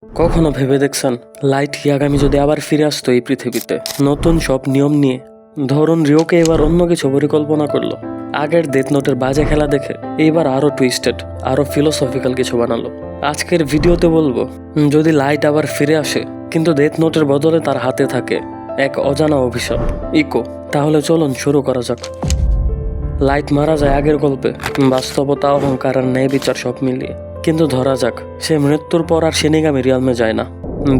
কখনো ভেবে দেখছেন লাইট ইয়াগামি যদি আবার ফিরে আসতো এই পৃথিবীতে নতুন সব নিয়ম নিয়ে? ধরুন রিওকে এবার অন্য কিছু পরিকল্পনা করলো, আগের ডেথ নোটের বাজে খেলা দেখে এইবার আরো টুইস্টেড, আরো ফিলোসফিক্যাল কিছু বানালো। আজকের ভিডিওতে বলবো, যদি লাইট আবার ফিরে আসে কিন্তু ডেথ নোটের বদলে তার হাতে থাকে এক অজানা অভিশাপ, ইকো। তাহলে চলুন শুরু করা যাক। লাইট মারা যায় আগের গল্পে, বাস্তবতা, অহংকার আর ন্যায় বিচার সব মিলিয়ে। কিন্তু ধরা যাক সে মৃত্যুর পর আর শিনিগামি রিয়ালমে যায় না।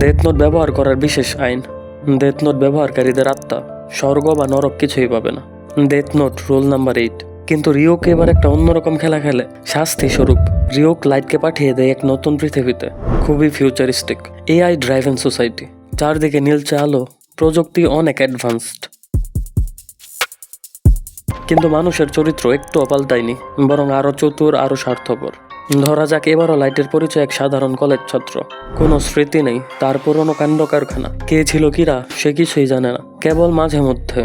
ডেথ নোট ব্যবহার করার বিশেষ আইন, ডেথ নোট ব্যবহারকারীদের আত্মা স্বর্গ বা নরক কিছুই পাবে না। Death note rule number 8। কিন্তু রিওকে এবার একটা অন্যরকম খেলা খেলে, শাস্তি স্বরূপ রিওক লাইটকে পাঠিয়ে দেয় এক নতুন পৃথিবীতে, খুবই ফিউচারিস্টিক, এআই ড্রাইভেন সোসাইটি। চারদিকে নীলচে আলো, প্রযুক্তি অনেক অ্যাডভান্সড। কিন্তু মানুষের চরিত্র একটু পাল্টায়নি, বরং আরো চতুর, আরো স্বার্থপর। ধরা যাক এবারও লাইটের পরিচয় এক সাধারণ কলেজ ছাত্র, কোনো স্মৃতি নেই, তার পুরনো কাণ্ড কারখানা, কে ছিল কিরা সে কিছুই জানে না। কেবল মাঝে মধ্যে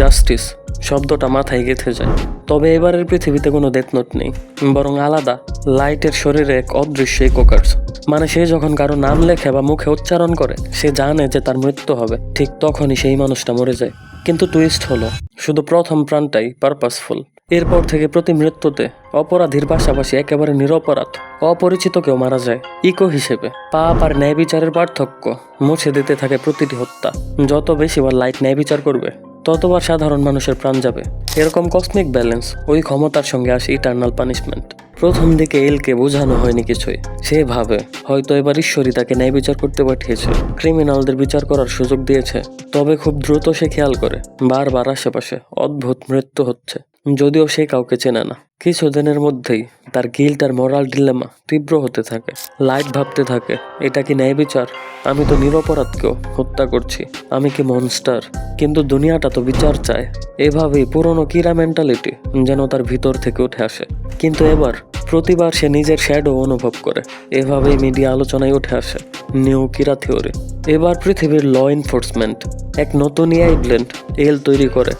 জাস্টিস শব্দটা মাথায় গেঁথে যায়। তবে এবারের পৃথিবীতে কোনো ডেথ নোট নেই, বরং আলাদা। লাইটের শরীরে এক অদৃশ্য ইকোকার্স, মানে সে যখন কারো নাম লেখে বা মুখে উচ্চারণ করে সে জানে যে তার মৃত্যু হবে, ঠিক তখনই সেই মানুষটা মরে যায়। কিন্তু টুইস্ট হলো, শুধু প্রথম প্রাণটাই পারপাসফুল। এরপর থেকে প্রতি মৃত্যুতে অপরাধীর পাশাপাশি একেবারে নিরপরাধ অপরিচিত কেউ মারা যায়। ইকো হিসেবে পাপ আর ন্যায় বিচারের পার্থক্য মুছে দিতে থাকে প্রতিটি হত্যা। যত বেশিবার লাইট ন্যায় বিচার করবে ততবার সাধারণ মানুষের প্রাণ যাবে। এরকম কসমিক ব্যালেন্স, ওই ক্ষমতার সঙ্গে আসে ইটার্নাল পানিশমেন্ট। প্রথম দিকে এলকে বোঝানো হয়নি কিছুই, সে ভাবে হয়তো এবার ঈশ্বরই তাকে ন্যায় বিচার করতে পাঠিয়েছে, ক্রিমিনালদের বিচার করার সুযোগ দিয়েছে। তবে খুব দ্রুত সে খেয়াল করে বারবার আশেপাশে অদ্ভুত মৃত্যু হচ্ছে, যদিও সে কাউকে চেনে না। কিছুদিনের মধ্যেই তার গিল্ট আর মোরাল ডিলেমা তীব্র হতে থাকে। লাইট ভাবতে থাকে, এটা কি ন্যায় বিচার? আমি তো নিরপরাধকেও হত্যা করছি, আমি কি মনস্টার? কিন্তু দুনিয়াটা তো বিচার চায়। এভাবেই পুরনো কিরা মেন্টালিটি যেন তার ভিতর থেকে উঠে আসে। কিন্তু এবার প্রতিবার সে নিজের শ্যাডো অনুভব করে। এভাবেই মিডিয়া আলোচনায় উঠে আসে নিউ কিরা থিওরি। এবার পৃথিবীর ল এনফোর্সমেন্ট এক নতুন এআই ব্লেন্ড এল তৈরি করে,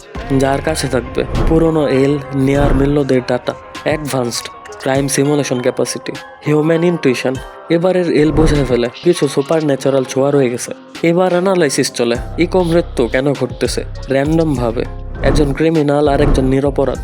যার কাছে থাকবে পুরনো এল নেয়ার মিল্যদের data, advanced crime simulation capacity, human intuition. এবারের এল বুঝে ফেলে কিছু সুপার ন্যাচারাল ছোঁয়া রয়ে গেছে। এবার অ্যানালাইসিস চলে, ইকো মৃত্যু কেন ঘটতেছে র্যান্ডম ভাবে। একজন ক্রিমিনাল আর একজন নিরপরাধ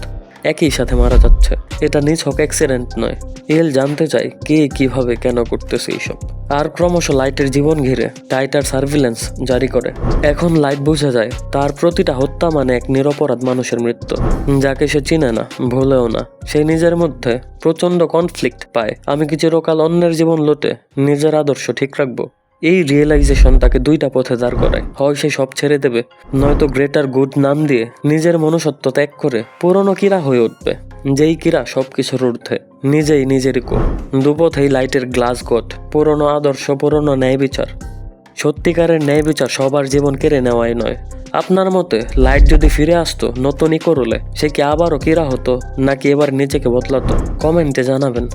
একই সাথে মারা যাচ্ছে, এটা নিছক অ্যাক্সিডেন্ট নয়। এল জানতে চায় কে, কিভাবে, কেন করতেছে এইসব। আর ক্রমশ লাইটের জীবন ঘিরে টাইটার সার্ভিলেন্স জারি করে। এখন লাইট বুঝে যায় তার প্রতিটা হত্যা মানে এক নিরপরাধ মানুষের মৃত্যু, যাকে সে চিনে না, ভুলেও না। সে নিজের মধ্যে প্রচন্ড কনফ্লিক্ট পায়। আমি কি চিরকাল অন্যের জীবন লুটে নিজের আদর্শ ঠিক রাখবো? এই রিয়েলাইজেশন তাকে দুইটা পথে দাঁড় করায়, হয় সে সব ছেড়ে দেবে, নয়তো গ্রেটার গুড নাম দিয়ে নিজের মনুষ্যত্ব ত্যাগ করে পুরনো কিরা হয়ে উঠবে, যেই কিরা সবকিছুর ঊর্ধ্বে, নিজেই নিজের ইকো। দুপথেই লাইটের গ্লাস গোট, পুরনো আদর্শ, পুরনো ন্যায় বিচার। সত্যিকারের ন্যায় বিচার সবার জীবন কেড়ে নেওয়াই নয়। আপনার মতে লাইট যদি ফিরে আসতো নতুন ইকো রুলে, সে কি আবারও কিরা হতো, নাকি এবার নিজেকে বদলাতো? কমেন্টে জানাবেন।